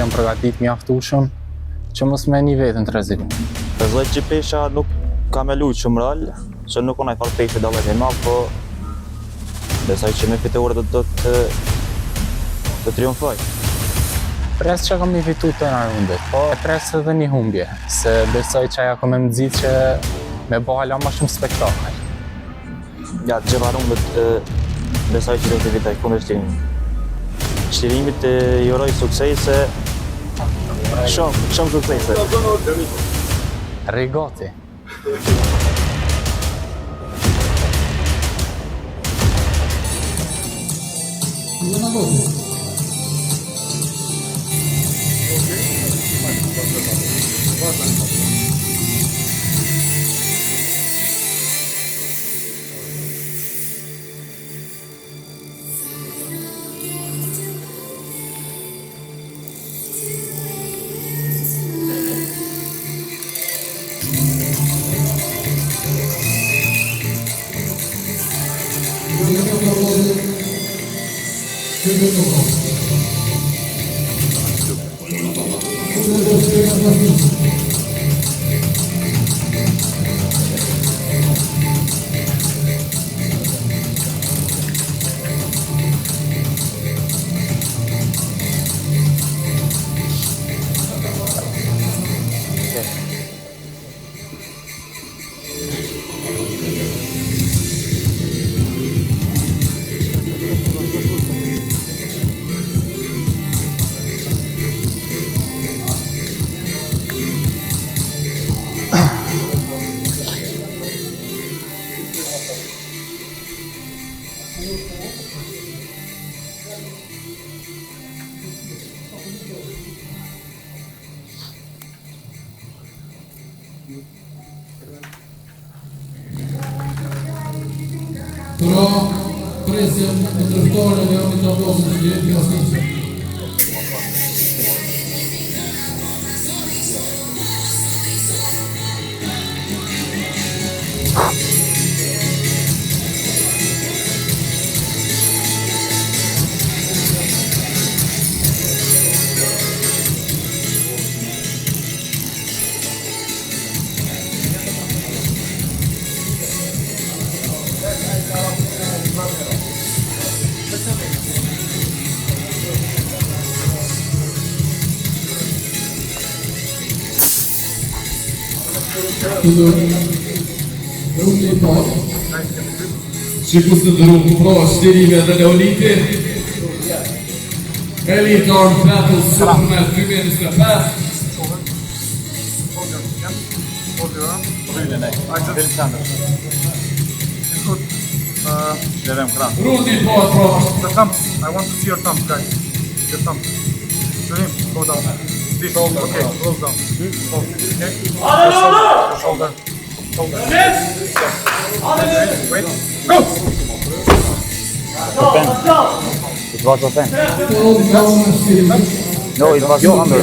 që jam përgatit mjaftueshëm që mos me një vetën të rreziku. Besoj që pesha nuk ka me lujt shumë rol, që nuk onaj farë peshe dallet e ma, po besoj që me fitore do të triumfoj. Pres që kam një fitu të në rundit, po pres edhe një humbje, se besoj që aja kom e më dzit që me bo hala ma shumë spektakl. Ja, të gjeva rundit besoj që do të vitoj kundër Shtirimit. Shtirimit të juroj suksese, shumë suksese. Rigoti. Però prese un trattore di ogni abazi Clirim Krasniqi. Rundi po, që ku së dhrumë pro Shtirime dhe Leonitit, Elite Arm Battle Superman 2025. Rundi po, pro. The thumbs. I want to see your thumbs, guys. Your thumbs. Clirim, go down. This. Okay, close down. Okay. Shoulder. Shoulder. Yes. Wait. Go. It was open. No, it was under.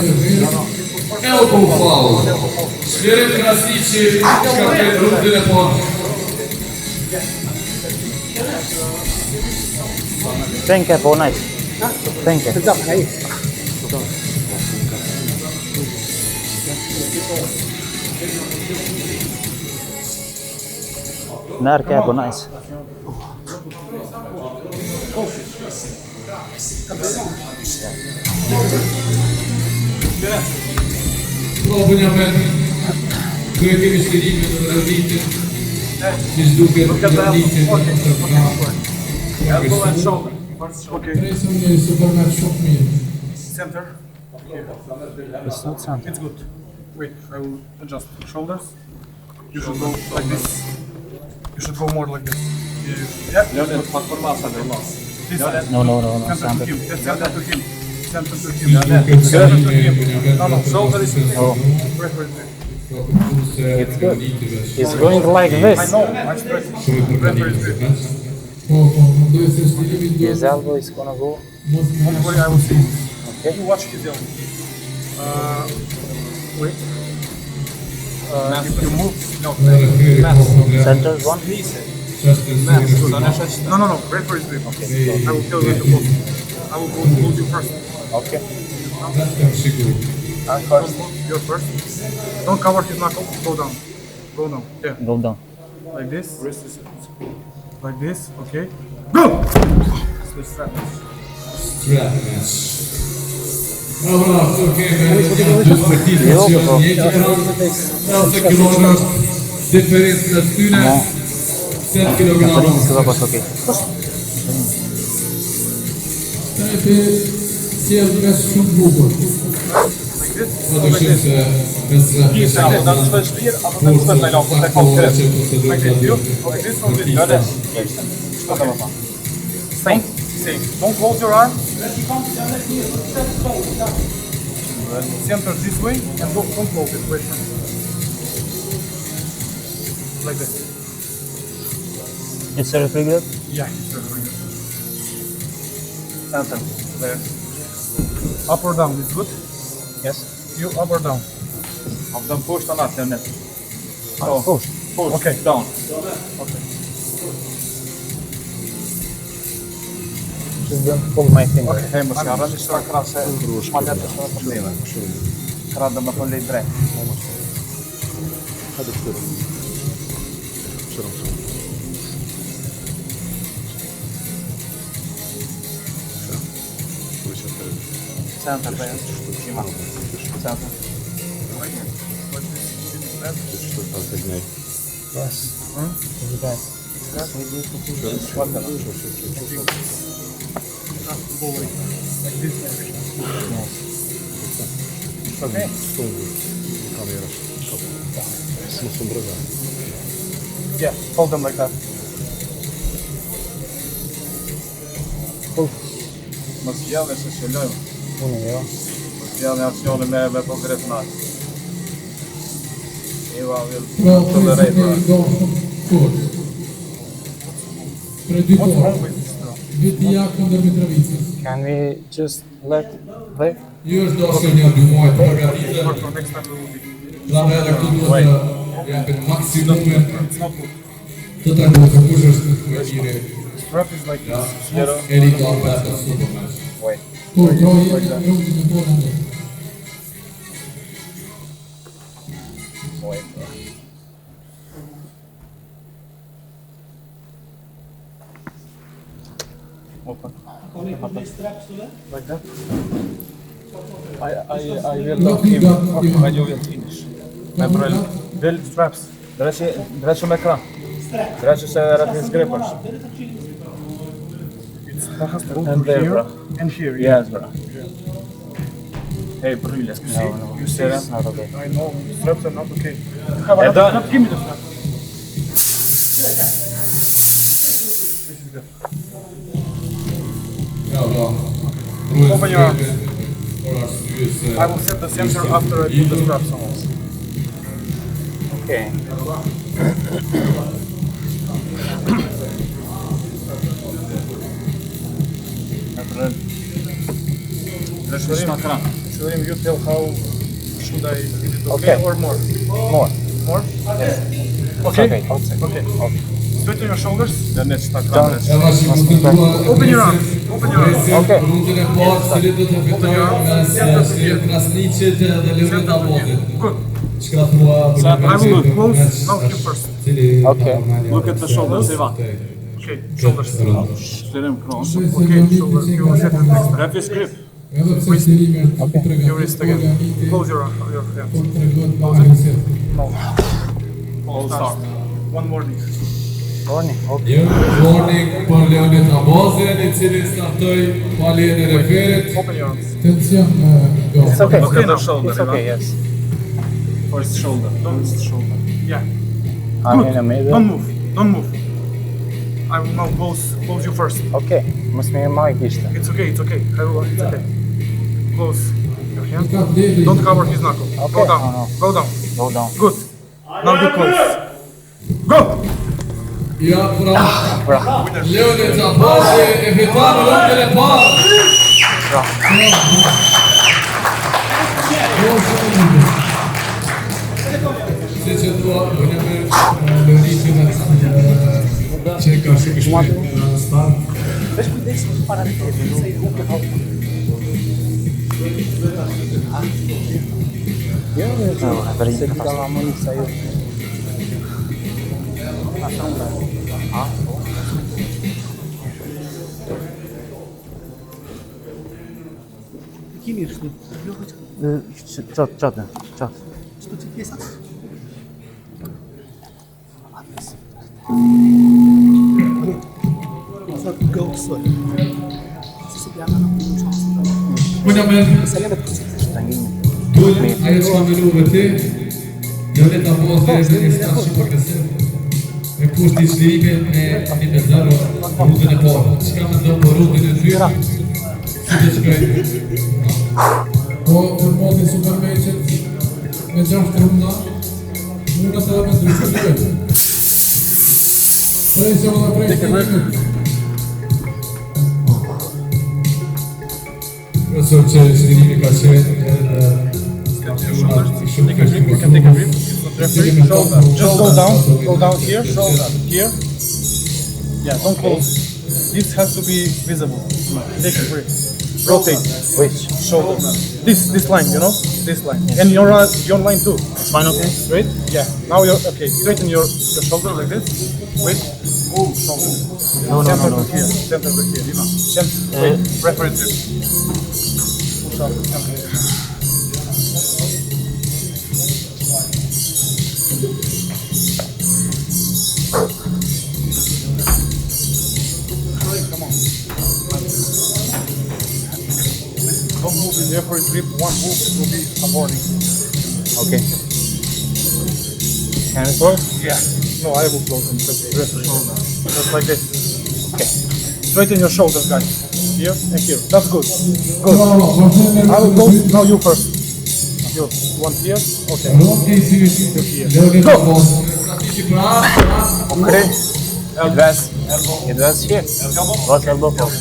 Elbow foul. Clirim Krasniqi ka për rundin e parë. Thank you, nice. Thank you. Närke på nice. Provën me kërë kemi Shtirime dhe Leonitit, që s'duke të Leonitit Elbow and shoulder. Okay. Presëm një Superman shumë mirë. Center. It's not something. It's good. Wait, I will adjust. Shoulders. You should go like this. You should go more like this. Yeah. This side. No. Center to him. Center to him. Center to him. Duke të Center to Shtirime him. No, shoulder is Oh. It's good. It's going like I this. know. I'm straight. Referee is good. Duhet se Shtirimi His elbow is gonna go. Don't worry, I will see. Okay. You watch his elbow. Wait. If you move, no. Center one. No. Referee is good. Okay. I will tell you to move. I will go hold you first. Okay. I'm first. You're first. Don't cover his knuckle. Go down. Go down. Yeah. Go down. Like this. Like this. Okay. Go! Strap match. Dobra, okej, dus verkiezingen. Elke kilogram differentie na sturen. 7 kilogram. Zobacz, okej. Själv mest sjukvård. Produktion bez Same. Same. Don't close your arms. Center this way and don't close it. Wait. Like this. It's a refrigerator? Yeah, it's very good. Center. There. Up or down is good? Yes. You up or down? Of them push or not, they're net. Push. Push, Okay. down. Okay. Just don't pull my finger. Hej, mos ja rëndi shtra krase, shmalet të shtra probleme. Kradë më thonë lejt drejt. Center, bëjë. Shima. Center. Yes. Like this. Okay. Yeah, hold them like that. Mos gjallë se shëllojmë. Unë jo. Mos gjallë aksione me po grepë natë. Eva, What's wrong with this now? Can we just let play? Ju është dashur një dy muaj të përgatitur. For next time we will be. Dhe edhe këtu duhet të japin maksimumin It's not good. të treguar se kush është më i miri. Strap is like this. Elite Armwrestling Supermatch. Wait. Po, trojë e rrugën e tonë. Wait. Open. Like that. I will Nuk not i him. ka, I will finish. Build straps. Dreqë me ekran. Dreqë se rrëtis grippers. That has to go And there, here bro. and here. Yes, bro. Hey, brylles. You see? You see? It's not okay. I know. Straps are not okay. Have And another then- strap. Give me the strap. Ja, da. Open your arms. Ora syse. I will set the sensor after I put the straps on. Okay. Dreqë me ekran. Shouldn't you tell how should I leave it Okay. or more? More. More? Yes. Okay. Okay, outside. Okay. Straighten your shoulders. Dhe ne që ta ekran. Edhe që mund të duhet Open your arms. Open your arms. Okay. Rundën e parë, cili do të fitojë mes Clirim Krasniqit dhe Leonit Abazit. Good. Çka thua për I will close. Now you first. Okay. Look at the shoulders, Ivan. Okay. Shoulders. Clirim Krasniqi. Okay. Shoulders. You will set the next time. Rrëtis grip. Edhe pse Clirimet Okay. Your wrist again. Close your hands. Po tregon pa agresion. No. All start. One more knee. Warning. Okay. Një warning për Leonit Abazin, I cili startoi pa lejen e referit. Open your arms. Tension go. It's okay. Okay now. It's okay, yes. First shoulder. First shoulder. Yeah. I'm Good. in the middle. Don't move. Don't move. I will now close you first. Okay. Mos më marr gishtin. It's okay. It's okay. It's okay. Close your hand. Ka vlerë. Don't cover his knuckle. Go down. No, no. Go down. Go down. Good. Now you close. Go. Ja, pra. Leonit Abazin e fiton rundën e parë. Se që thua, bëjnë me Leonitin që ka shkëshme në start. Çat. Abonnemang dole aici numărate Leonit abazi de instanță progresiv. E curs de slime ne anivellare rute de bord. Ska man då på rute de fyra. Så det ska och format i supermatchen med kraftrunda. Nu kan det vara med druckor. Pressa vara pressa. Resurser slime kanske You can take a grip. Referee, shoulder. Just go down. Go down here. Shoulder. Here. Yeah, don't close. This has to be visible. Take a grip. Rotate. Which? Shoulder. This line, you know? This line. And your line too. It's fine, okay? Straight? Yeah. Now you're okay. Straighten your shoulder like this. Wait. Move shoulder. Center to here. Center to here. Center. Wait. Referee tip. Push up. Center. Don't move in there for a grip. One move will be aborting. Okay. Can it work? Yeah. No, I will close them. Just like this. Okay. Straighten your shoulders, guys. Here and here. That's good. Good. I will go. Now you first. You. One here. Okay. Leonit abazi. Okay. It was here. What's elbow foul?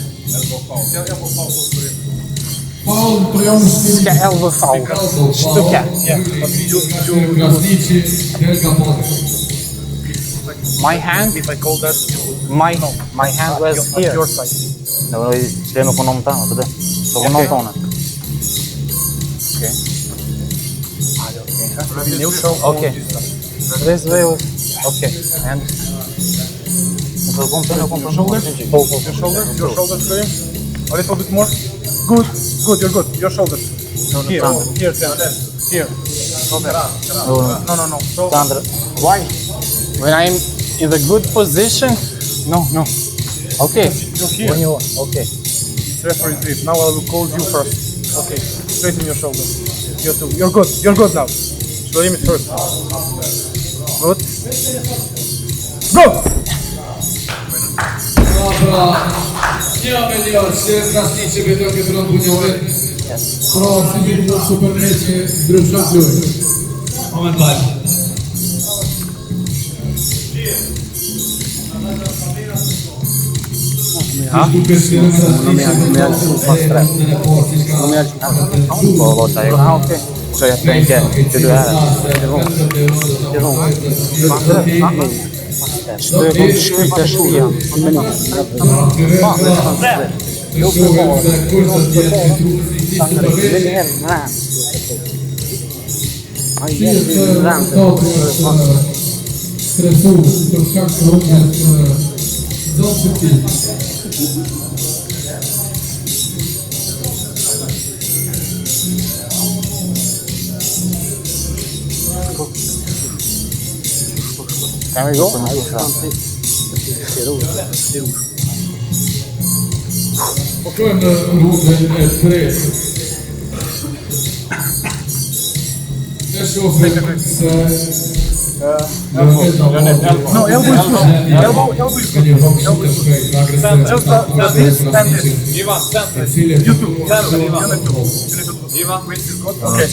Paul Priamski. Ska elbow foul. Stuka. Clirim Krasniqi VS Leonit. My hand. If I call that, My hand was at here. your side. Noi scrivem con un tano, vedete? Sto con un tano. Okay. Neutral. Okay. This way was okay. I understand. Your shoulders. Your shoulders, Clirim. A little bit more. Good. Good. You're good. Your shoulders. Here. Here. Center. Here. No. Sandra. Why? When I'm in the good position? No. Okay. You're here. When you okay. It's referee grip. Now I will call you first. Okay. Straighten your shoulders. You too. You're good. You're good now. Show him it first. Good. Go! Dobra. Nie mylił się, Krasniqi wydobył brązuniowy. Pro cywilny w supermecie drużowy. Moment live. Okej. Så jag tänker, det du är. Stresu, troszkę również dosyć. Can we go? Spokojny ruch pres. Też No, elbow is good. Elbow is good. Just this and this. Ivan, You too. Ivan, wrist is good. Okay.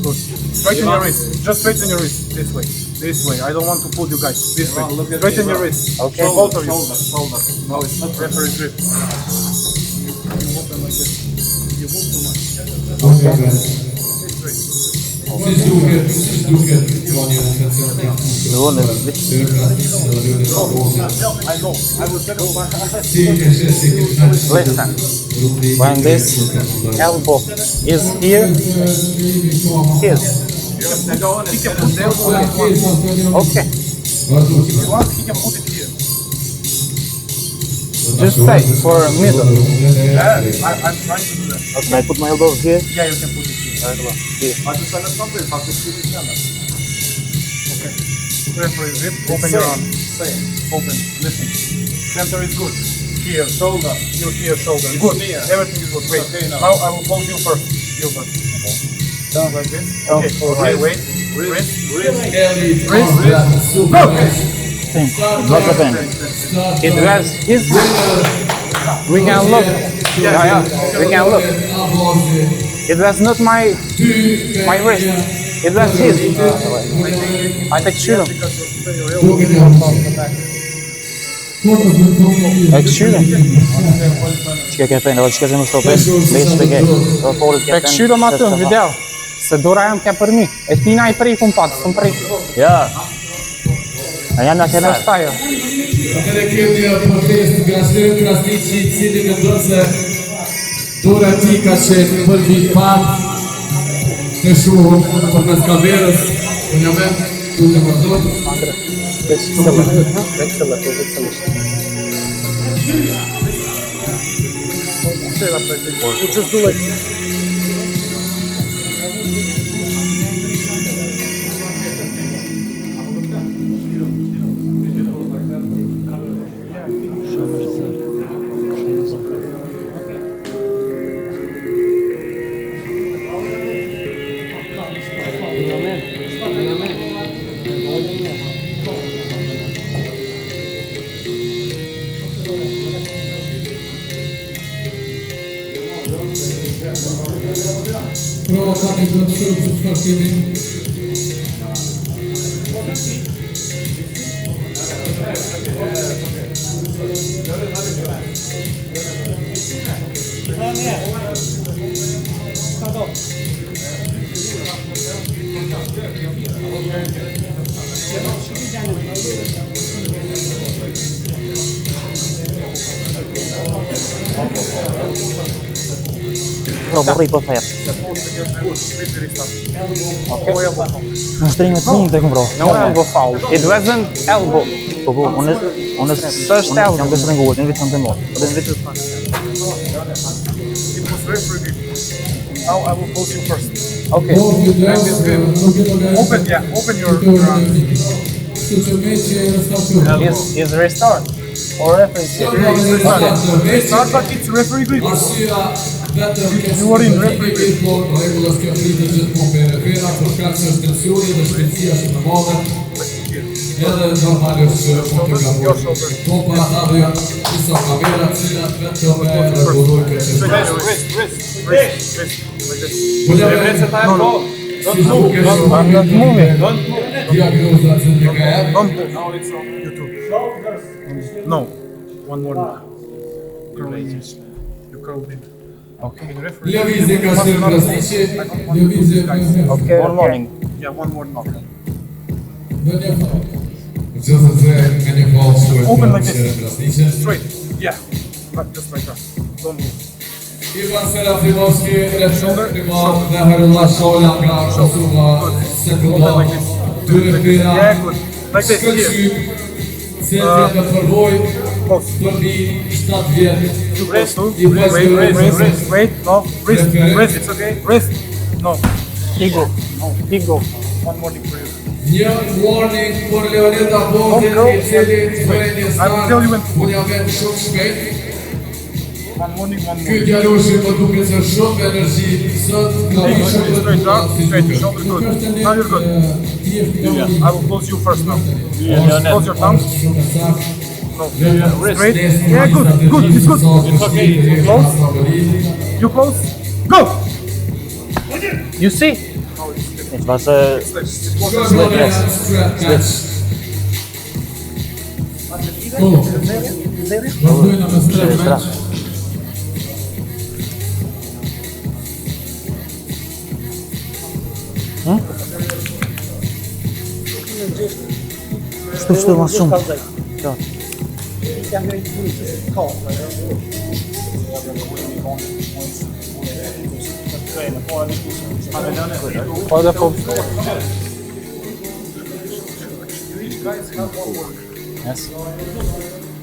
Good. Straighten your wrist. Just straighten your wrist. This way. This way. I don't want to pull you guys. This way. Straighten your wrist. Okay. Both of you. No, it's not referee grip. You move them like this. You move too much. Sist duket kłanię I go. I will settle my Listen. When this elbow is here, his. He can put the elbow where he wants. Okay. If he wants, he can put it here. Just say for middle. I'm trying to do that. Can I put my elbow here? Yeah, you can put it here. Okay. Referee, zip. Open your arm. Open. Listen. Center is good. Here, shoulder. You here, shoulder. Good. Everything is good. Wait. Now I will hold you first. You first. Down like this. Okay. Okay. Wait. Wrist. What's the pen? It was his. We can look. Yeah. We can look. It was not my wrist. It was his. I take shoot him. Like shoot him. Shkja ke pen, shkja se më stopin. Veç shpege. Tek shoot him atë në video. Se dora jam ka për mi. E tina I prej kum pat, s'kum prej. Ja. A jam nga Se kenar. është ajo. Atëre kemi protestë nga Clirim Krasniqi, I cili mendon se dora e tij ka qenë për vit pat të shohur përmes kamerës. Unë jam tu të vazhdoj. Prova tani do të shohim se çfarë kemi. Vorrei portare. Stringa të bro. No elbow foul. It wasn't elbow. Po, unë S'është elbow. jam të stringuar, në vetëm të mos. Po në vetëm It was referee. Now I will pose you first. Okay. Open your arm. Is restart. Or referee. Start, but it's referee grip. You are in referee. Rregulla s'ka pritet gjithmonë me refera, për shkak se është tensioni dhe shpejtësia është më madhe. Edhe normalisht që po të gaboj. Po për ata dhe janë disa kamera të cilat vetëm e rregullojnë këtë Wrist. I'm not moving. diagnoza që të ka jep. Now it's on YouTube. No. One more. You curled in. Okay. Lëvizje ka Clirim Krasniqi, lëvizje Okay. One morning. Yeah, one more knock. Në një fal. Gjithë të me një fal që Open like Clirim this. Krasniqi. Straight. Yeah. Just like that. Don't move. Ivan Serafimovski, refshon primat dhe Harullah Shola nga Kosova sekundar. Dy refera, Yeah, good. Like this. Here. shkëlqy, centri të përvoj, për një 7 vjetë. Wrist. Wait. No. Wrist. It's okay. Wrist. No. Ego. One more thing for you. Një warning për Leonit Abozin, I cili bëre një I will tell you when to start, unë jam vetë shumë shpejt. One more. Ky djalushi po duket se shumë energji sot ka shumë të Straight up. bukur. Straight. Your shoulder good. Now you're good. I will close you first now. Close your thumbs. No. Straight. Yeah, good. It's good. You close. Go. You see? It was Shkojmë në strap catch. Vazhdojnë me strap match. Shtu mas shumë. For the full. Guys have one work. Yes.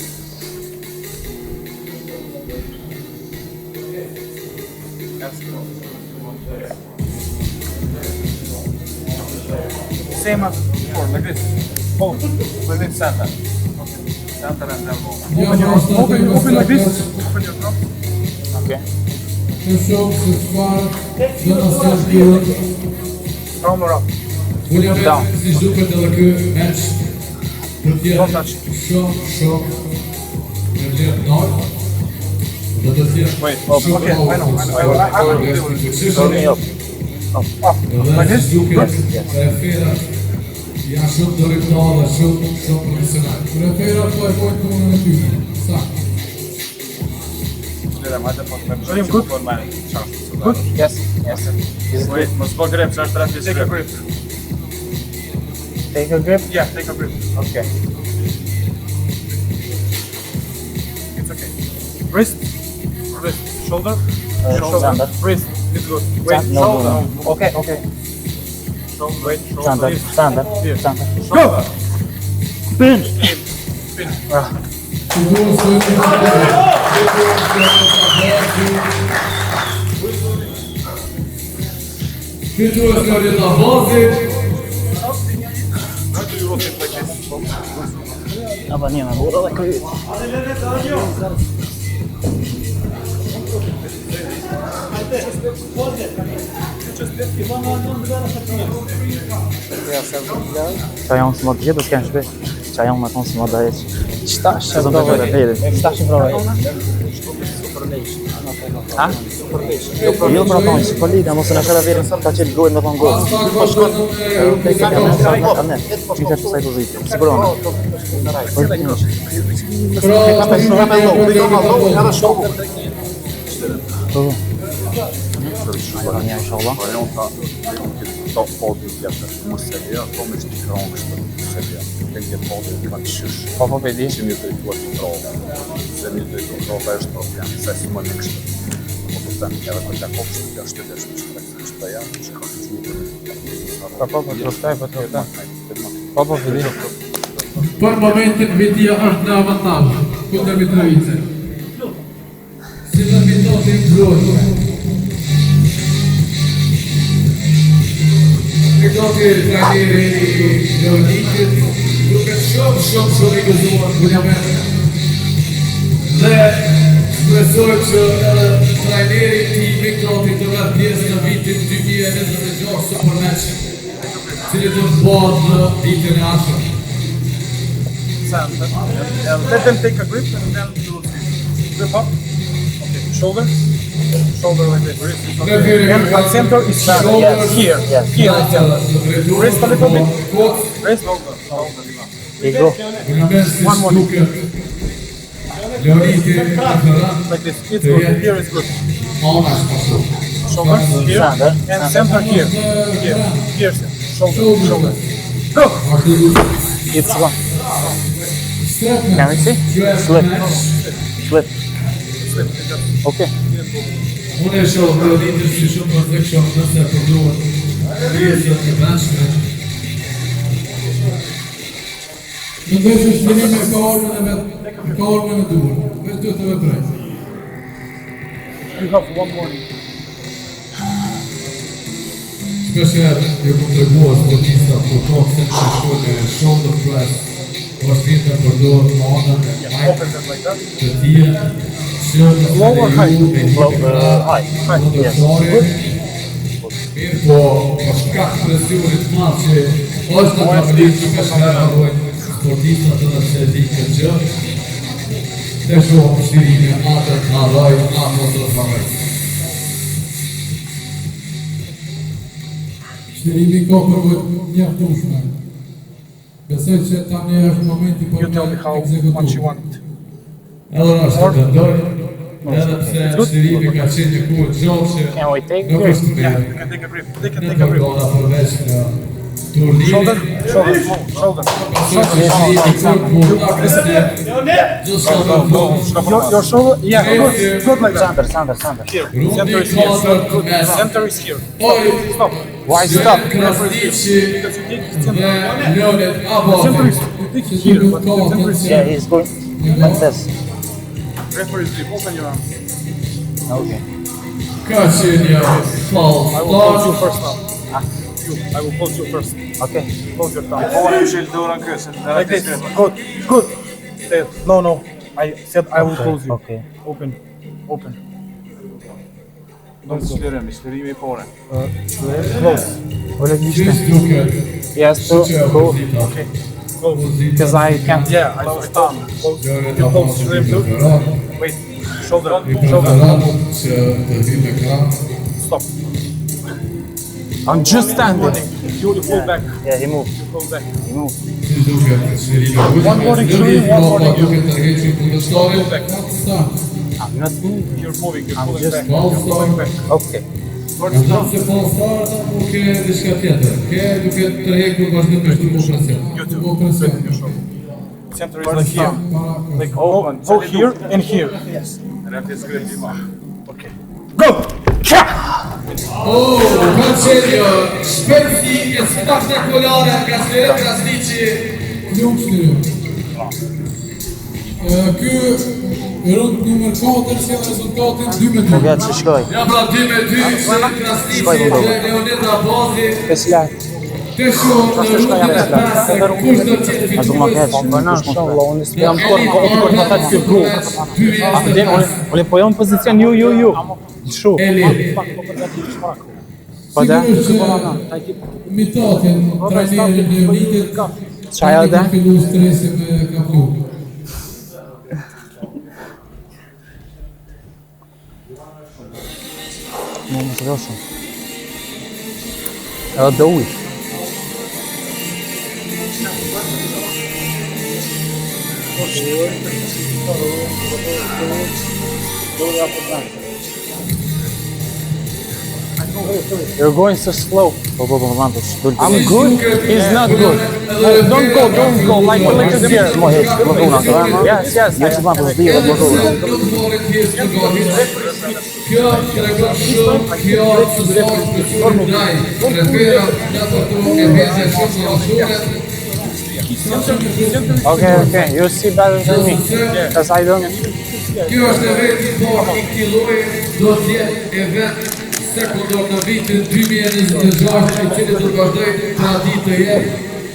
Same as before, like this. Hold, like this, center. Okay. Center and elbow. Open like this. Open your thumb. Okay. Arm up. Down. Don't touch. Wait. Okay, I know. I will deal with it. Turn me up. Up. Like this? Good. Ja shumë do riknada, shumë profesional. Prefera poi come una più. Sa. Shërim, good? Good? Yes. Yes. Is it Wait, mos po grip, ç'është rreth this grip. take a grip? Yeah, take a grip. Okay. It's okay. Wrist. Shoulder. Shoulder. Wrist. It's good. Wait, No. shoulder. Okay. Wait, Stand up. Stand up. Here. Stand up. Go! Pinch. Fitura storia da base. How do you rotate like this? Dobra, nie ma, bo daleko jest. Çayan smodje bez kężby. Çayan ma tą smoda jest. Staś dobra, Staś provaj. Ha? Io pra tonë, si polida, mos e në kërë verën ta qelë gojnë me tonë gojnë. Po shkon, te ke kanë, që të kësaj pozitë, siguronë. Po të një. Një inshallah. Ta podin tjetër, mos e vja, to me që t'i kranë kështë, mos e vja. Këngje podin t'i kanë qysh. Po pedi. Që mi të i tua t'i kranë. Se mi të i tua kranë është problem, se si më në kështë. Po të tem, edhe për t'a kopshtë, t'a shtetesh në shtrek, kështë të janë, që ka të qurë. Po troftaj. Po pedi. Për momentin Vitia është në avantazh kundër Mitrovice. Si të fitotin grojë. Fitoti trajneri i Leonitit, duke shumë i gëzuar buljament. Dhe shpresoj që edhe trajneri i Fitoti të vetë pjesë në vitin 2026 së përmeq, cili do të bëhet në ditën e ardhshme. Center. Let them take a grip and then you will see. Grip up. Okay. Shoulder. Shoulder like this. Wrist. And center is here. Here. Wrist a little bit. Wrist. You go. One more. Leoniti preferat Like this. It's good. Here is good. anash pasu. Shoulder here. And center here. Here. Here. Shoulder. Shoulder. Go. It's one. Can we see? Slip. Okay. Unë e shoh Leonitin si shumë perfekcion nëse përduhet pjesët e brendshme. Mendoj se shpinimi ka ormën e duhur. Vetë duhet të veproj. You have one more. Shpesher ju kom treguar sportista për koksen që shkojnë shoulder press, është vinë të përdojnë në anën e Open them like that. të tije, Lower height. Mirë po, për shkak presionit madh që është në tabelit që shpesh harrojnë sportistat edhe pse di këtë gjë, të shohim shtirimin atë të harroj, atë të harroj. Shtirimi ka përvojë mjaftueshme. Besoj që tani është momenti për You tell me how much you want. edhe është të mendoj, edhe pse shtirimi ka qenë një kohë gjatë që Can we take nuk grip? është të Yeah, mirë. you can take a grip. They can Ne take a grip. përgona përveç në Shoulder, shoulder, shoulder. Your shoulder, yeah, good like that. Center. Here, center is here. Good. Center is here. Stop. Why stop? Because you take center. Center is here, but the center is Yeah, here. he's going like this. Referee grip, open your arms. Okay. I will close you first now. I will close you first. Okay. Close your tongue. Like this. Good. Good. Stay. No. I said I will close you. Okay. Open. Slirim i på den. Close. He has to go Okay. Close. because I can't. Yeah, I understand. Close. You close. Slirim, do. Wait. Shoulder. Stop. I'm just standing. You pull back. Yeah, he moved. You pull back. He moved. One more extreme, one more extreme. Pull back. I'm not moving. You're moving. You're I'm pulling just back. You're pulling back. Okay. Center is like here. Like open. Go here and here. Yes. Okay. Go! Spezzi e spettacolare Clirim Krasniqi Ky rund numër 4 si rezultatin 2-2. Gel që shkoj. Ja pra 2-2 Clirim Krasniqi dhe Leonit abazi. Tesla. Të shumë në rrugën e pasë kush do t'jetë fitues. Inshallah, unë s'jam kur ata të gru. Unë po jam në pozicion ju. Shu. Eli. Po da. Mitatin trajnerin e Leonitit. Çaja da. Fillu stresi me kaplu. Më së roshëm. Edhe do uj. You're going so slow. I'm good. He's not good. Don't go. Like a little here. Yes. Kjo tregon shumë, kjo sezon për ndaj. Prefera në përtu e vete shumë në Okay. You see better than me. Because I don't. Kjo është e vetë i parë i këtij lloji, do të jetë e vetë sekundor në vitin 2026, i cili do të vazhdojë traditë të jetë.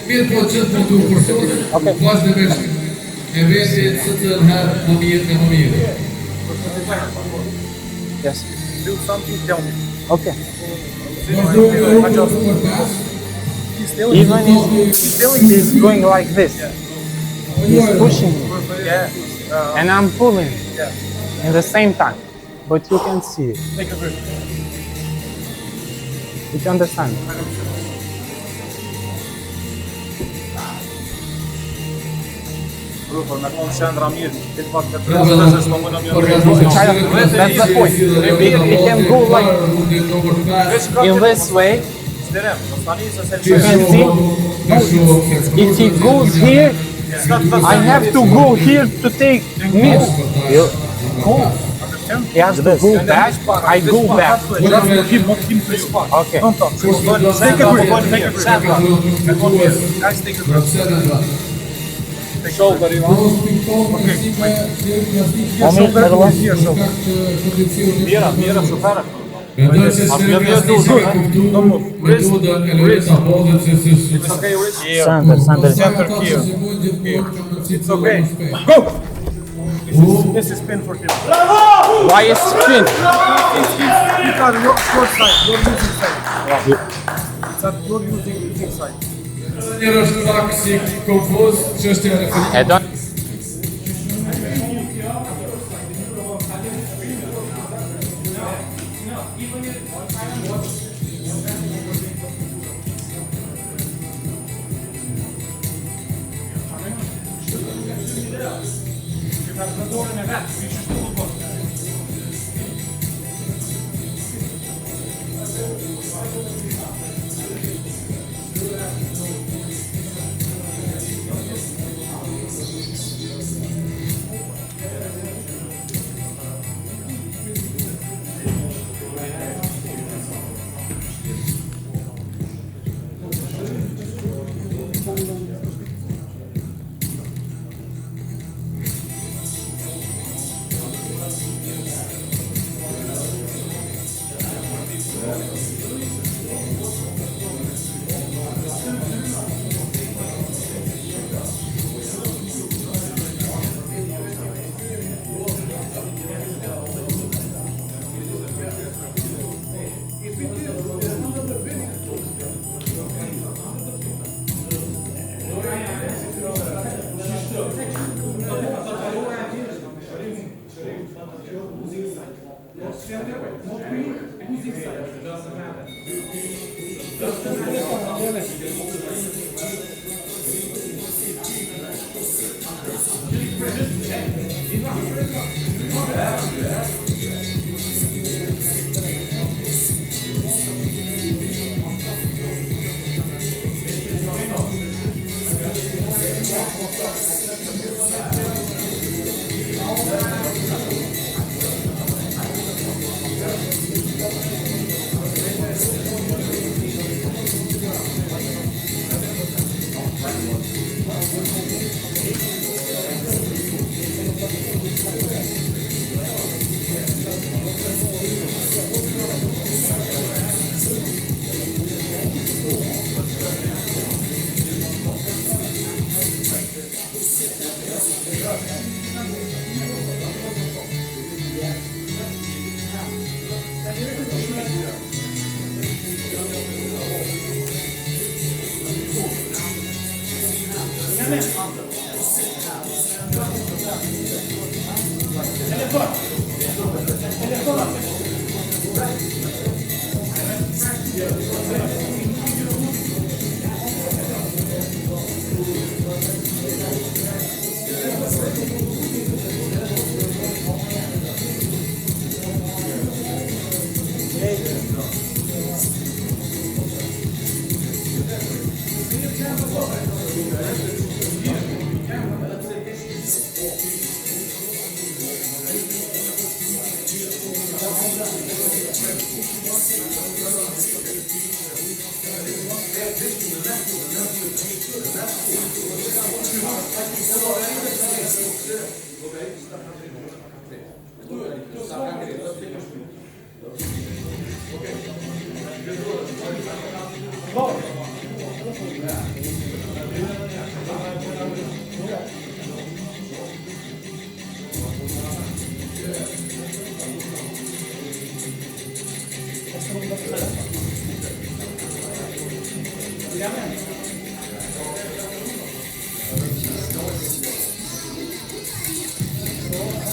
Mirë po qëtë për të përsonit, vazhdimisht e vetë së të herë më mirë. Yes. Do something, tell me. Okay. Vazhdojmë në rrugën për pas. Even he's going like this. He's pushing me. Yeah. And I'm pulling in the same time. But you can see it. Take a breath. Did you understand? Me konë qendra mirë, të pak të Bravo. prezës, më më mirë. That's the point. He can go like in this way. Slirim, do stani se se You can see. If he goes here, I have to go here to take me. He has to go back. I go back. Okay. Don't talk. Take a breath. Take a breath. Guys, take a breath. Shoulder, you want? Shoulder, here, shoulder. Mira, super. Mendoj se Clirim Krasniqi ka kuptuar metodën e Leonit abazit se s'është. Okay, Rich? Center. Center here. It's okay. Go! This is pin for him. Why is spin? Because your short side, you're using side. You're using side. Njërë është pak si konfuz që është e referit. I don't.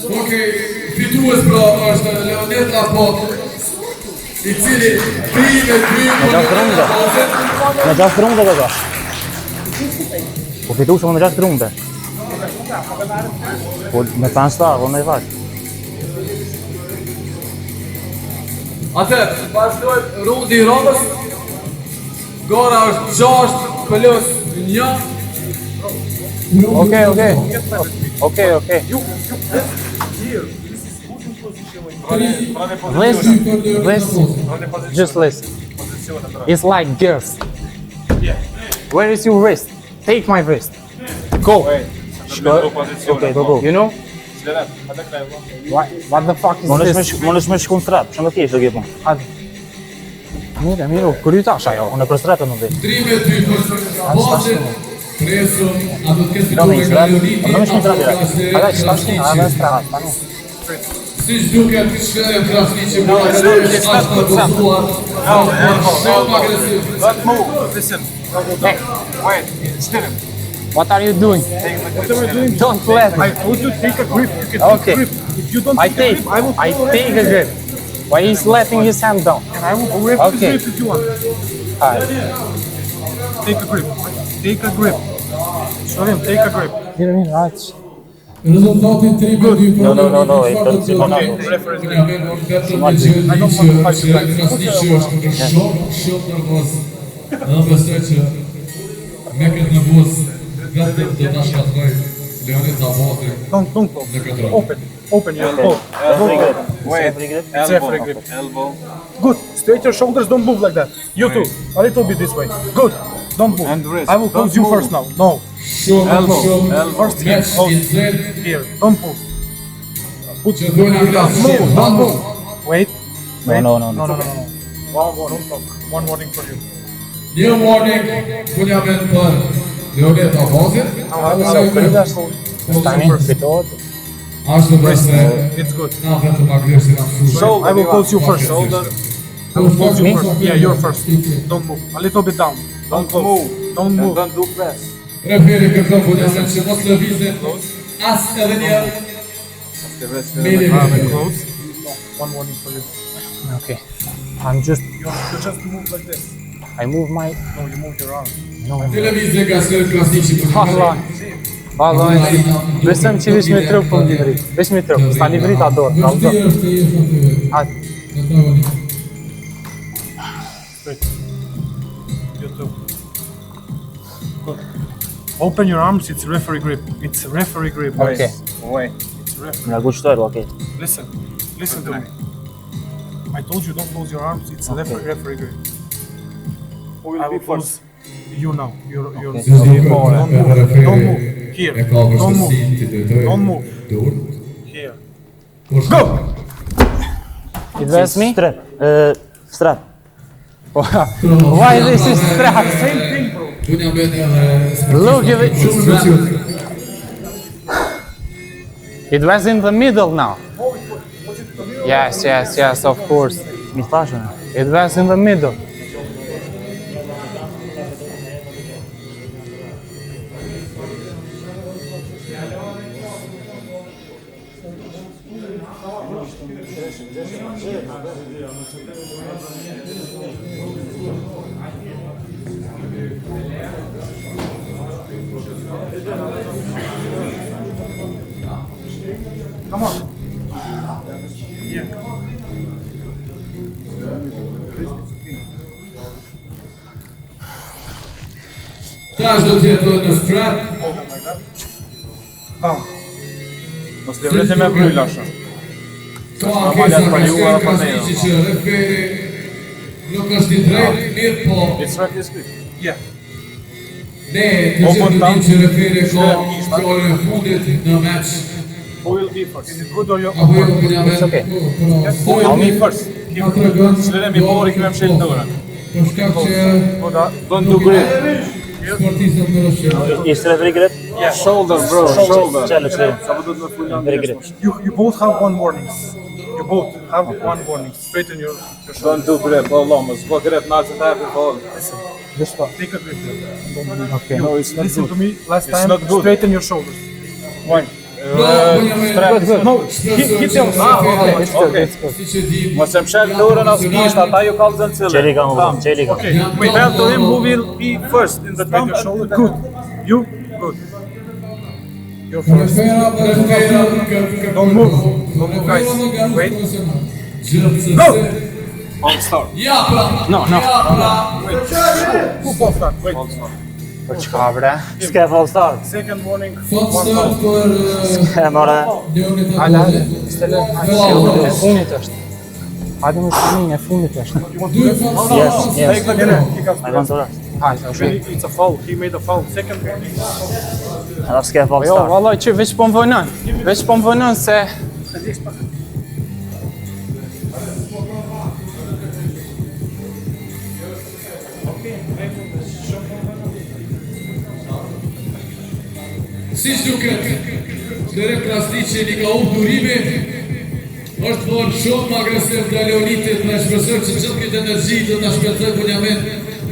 Okej, fitues pra është Leonit apo I cili krime Në 6 runde. Në 6 runde ka ka. Po fitu shumë në 6 runde. Po me 5 star, po me i fakt. Atër, vazhdojt rundi I radhës. Gara është 6 plus 1. Okay. Listen. Just listen. It's like girls. Where is your wrist? Take my wrist. Go. Okay, go. You know? What the fuck is this? Mënesh me shkun trap, shumë keq do ke pun. Hadi. Mira, kryetash ajo. Unë për strapën nuk vej. 3 për bazën. Preso, a do të ketë fituar nga Leoniti. Siç duket Clirim Krasniqi VS Don't move. Listen. Hey, Wait. Still. what are you doing? What am I doing? Don't let me. I told you take a grip. You can Okay. take a grip. If you don't I take a take. grip, I will I pull take a grip. Why he's letting his hand down? And I will go with Okay. the grip if you want. Alright. Take a grip. Take a grip. Show him. Take a grip. Mira, aç. Rezultati 3 për 2 për No, e do të bëna. Krasniqi është shumë nervoz. Në besoj që me këtë nervoz vetëm do ta shkatroj Leonit Abati Don't në këtë rrugë. Open your elbow. Wait. It's every grip. Good. Straight your shoulders. Don't move like that. You too. A little bit this way. Good. Don't move. And wrist. I will close you first now. No. First here. Here. Don't move. Që dojnë Don't move. Wait. No. No. Don't talk. One warning for you. Një warning fundament për Leonit Abazin. Tani fitohet. Ashtu bashkë It's good. na vetëm agresin absolut. I will close you first. Shoulder. I will close you first. Yeah, you're first. Don't move. A little bit down. Don't move. Don't move. Don't do press. Referi kërkon fundament që mos lëvizin as edhe një Very close. One warning for you. Okay. I'm just You just move like this. I move my No, you move your arm. Televizje ka Clirim Krasniqi Allah. Vallahi besëm që veç me trup po më vrit. Veç me trup. Sta një vrit a dorë. Hajde. Straight. You too. Good. Open your arms. It's referee grip. It's referee grip. Okay. Wait. It's referee. Nga gushtojnë, okej. Listen. Listen to me. I told you don't close your arms. It's referee grip. I will close you now. You're don't move. Here. Don't move. Don't move. Here. Go! It was me? Strap. Strap. Why this is strap? Same thing, bro. Look at it. It was in the middle now. Yes, yes, yes, of course. Mi thashën. It was in the middle. Come on. Yeah. Tash do t'jetë në strap. Mos lëvizje me bryla shumë. Ka ankesa ka Clirim Krasniqi që referi nuk është i drejtë, mirë po It's right this quick. Yeah. ne të gjithë dim që referi ka fjallën e fundit në match. Who will be first? Is it good or you? Apo jo fundament okay. Who will be first? ka tregon Çliremi bori këtu më shël dorën. për shkak që Don't do grip. sportistët në rëshqe. Ishte referi grip? Yeah, shoulder, bro, shoulder. Qelë, qelë. Sa do të më fulon. Very grip. You both have one warning. You both have one warning. Straighten your shoulder. Don't do grip, Allah, mos po grip na të hapë fol. Take a grip. Okay. No, it's not Listen good. to me. Last It's time. not good. Straighten your shoulders. One. No. Hit them. Okay. Si që dim, Mos e mshël dorën as kisht, ata ju kallzën cillën. Qeli ka më vëmë, qeli ka. Okay. We tell to him who will be first in the Straighten thumb. your shoulder. Good. You. Good. You're first. refera Don't move. Don't move, guys. Wait. Go! All start. Ja pra! No. Who falls start? Wait. Po çka bre? S'ke fall start. Second warning. Fat start për E more. Leonit Hajde, hajde. Abazin. Stele. E funit është. Hajde më shani, e funit është. Duhet fat start. Yes, yes. Take the minute. He got I want to rest. Hajde, okay. It's a foul. He made a foul. Second warning. Edhe s'ke fall Jo, start. vallaj që veç po më vënon. Veç po më vënon se Si shduket, Clirim Krasniqi një ka unë durimi, është bërë shumë agresiv nga Leonitit dhe shpresoj që gjithë këtë energji të të shpecoj fundament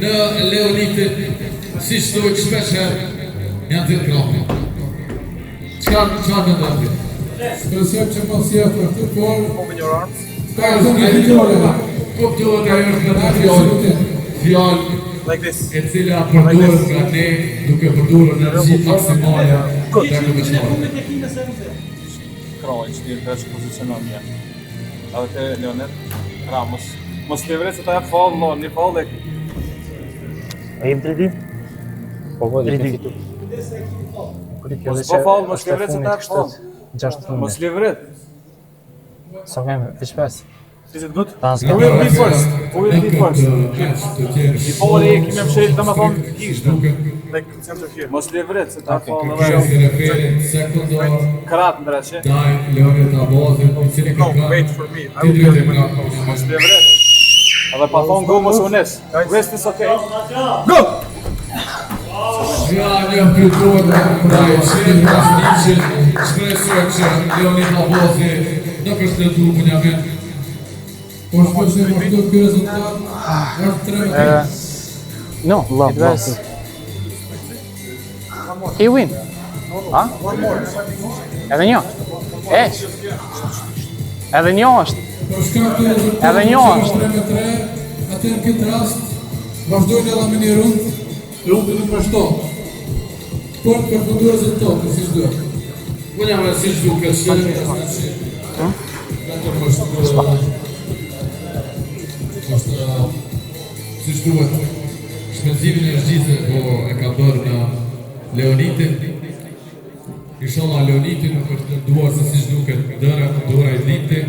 në Leonitit, si shtuik shpesher janë të krapi. Qka në ndërti? Shpresoj që mos jetë për të por, Open your arms. ka e zënë vitore, kuptohet ajo është në të fjallë, Like this. e cila përdurët nga ne duke përdurë energji maksimale të këmëshmarë. Kroj, që ti të pozicionon një. Edhe te Leonit, Ramos. Mos të vret se ta jap fall, no, një fall e E jim 3D? po vodi Ridi. fitu. Mos po fall, mos të vret se ta jap fall. 6 Mos fundit. li vret. Sa kemë veç 5. Is it good? Ta Who s'ke will be first? Who will be first? I Pori e kime mshel të më thonë kishtë. Like center here. Mos li vret se ta fall në Kërkoj vërë. si referin sekundar, Krat në dreqe. daj Leonit Abazin, i cili No, ka wait for me. I will tell you when I'm close. Mos li vret. Edhe pa thonë go mos unis. Rest is okay. Ja, një fituar praj Clirim Krasniqi, shpresoj që Leonit abazi nuk është të du për një vend. Po shpresoj më shtu kjo rezultat është 3-3. No, it was. He win. Ha? Edhe një. Edhe një është. Për shkak të rezultatit Edhe një është. 3-3, atë në këtë rast vazhdojnë edhe me një rundë nuk përshto. Por të përfundu rezultatin, si shdo. Unë jam e si shdu këtë Clirim Krasniqi. Vetëm është si shduhet shpenzimin e energjisë, po e ka bërë në Leonitin. Inshallah Leonitin nuk është të duar se si shduket dëra e liti.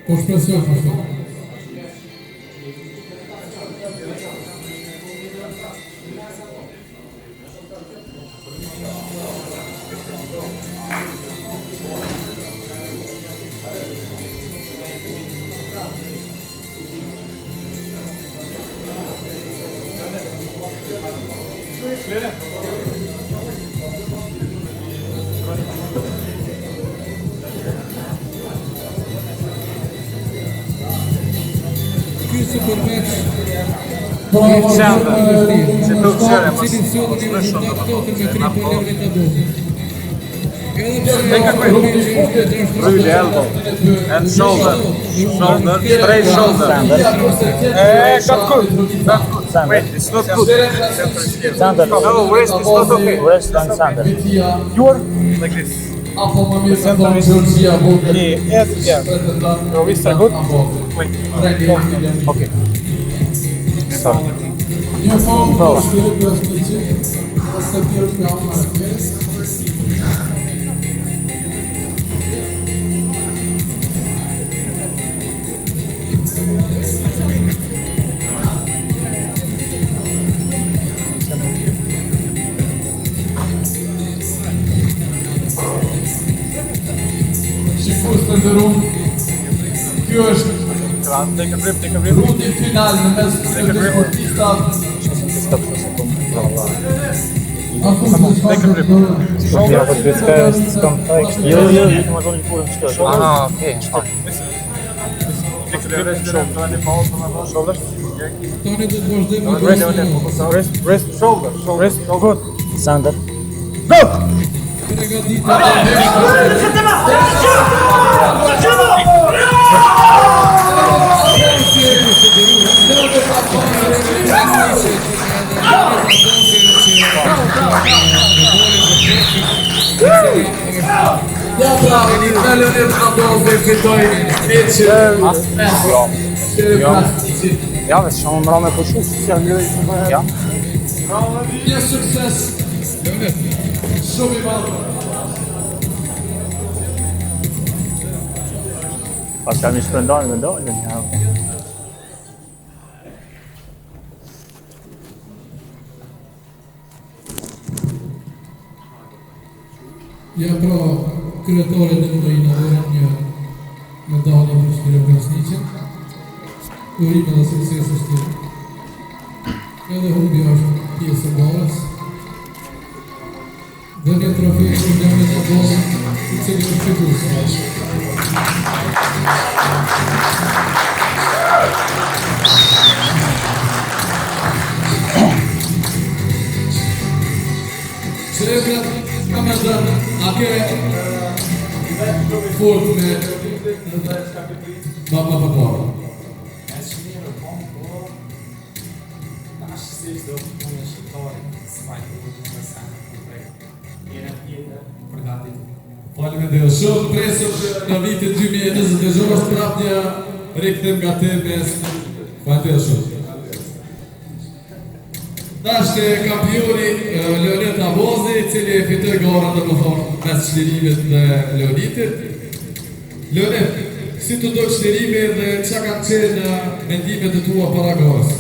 Po shpresoj përshto. Ky super match. Se to Clirim mos. Really elbow and shoulder, straight shoulder. Got good. Wait, it's not good. Sander. No, wrist is not okay. Wrist and Sander. You're like this. Apo më mirë se tonë Gjorgjia Vogël. Yes, yeah. Your wrists are good. Wait. Okay. Një famë për Clirim Krasniqi, ose tjerë për Armwrestling. Shikus të ndërum, kjo është rundin final në mes të sportistat. Jo, të më zonë një kurën qëtë. Aha, okay. Toni do të vazhdojmë Wrist, shoulder, good. Sander. Përgatita Leonit abazi fitoj Ja, vetë shumë më rame përshu, si janë njëri. Ja. Një sukses Leonit, shumë i madhë. Pas kam një shpërndarë me dojnë. Ja pra kryetore dhe më dojnë adhërën një medalje për Clirim Krasniqi. Urime dhe sukses është tjere. Edhe hubi është pjesë e barës. Dhe një trofej që Leonit abazi, i cili është fitus. Shrebrat ka me dhënë ake fort me baba përpara. Faleminderit shumë, presim në vitin 2026 prap një rikthim nga te mes. Faleminderit shumë. Është kampioni Leonit abazi, i cili e fitoi garën dhe më thonë mes çlirimit dhe Leonitit. Leonit, si të do çlirimi dhe çka kanë qenë mendimet e tua para garës?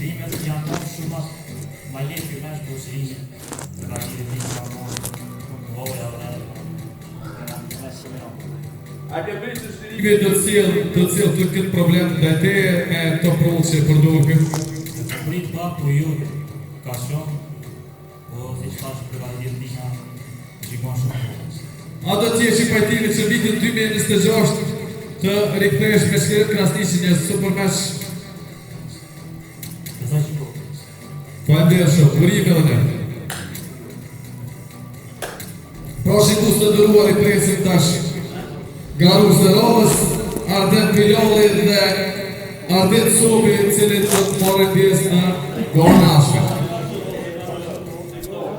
Mendimet janë shumë ma lehtë që mesh për çlirimin. Pra që ti ka marrë loja dhe Ime të cilë të këtë problem dhe te me të provë që përdojmë. Të prit pa për ju ka shumë, po si që thash për validit dina gjikon shumë. Ato që është i pajtimi që vitin 2026 të rikthesh me Clirim Krasniqi një supermesh. Të sa që po. Falenderoj shumë, urime dhe ne. Pra shikus të dëruar i presim tash Garus dhe Rovës, Ardet Pilolli dhe Ardet Sobi, cilin të të marrë pjesë në Gornashka.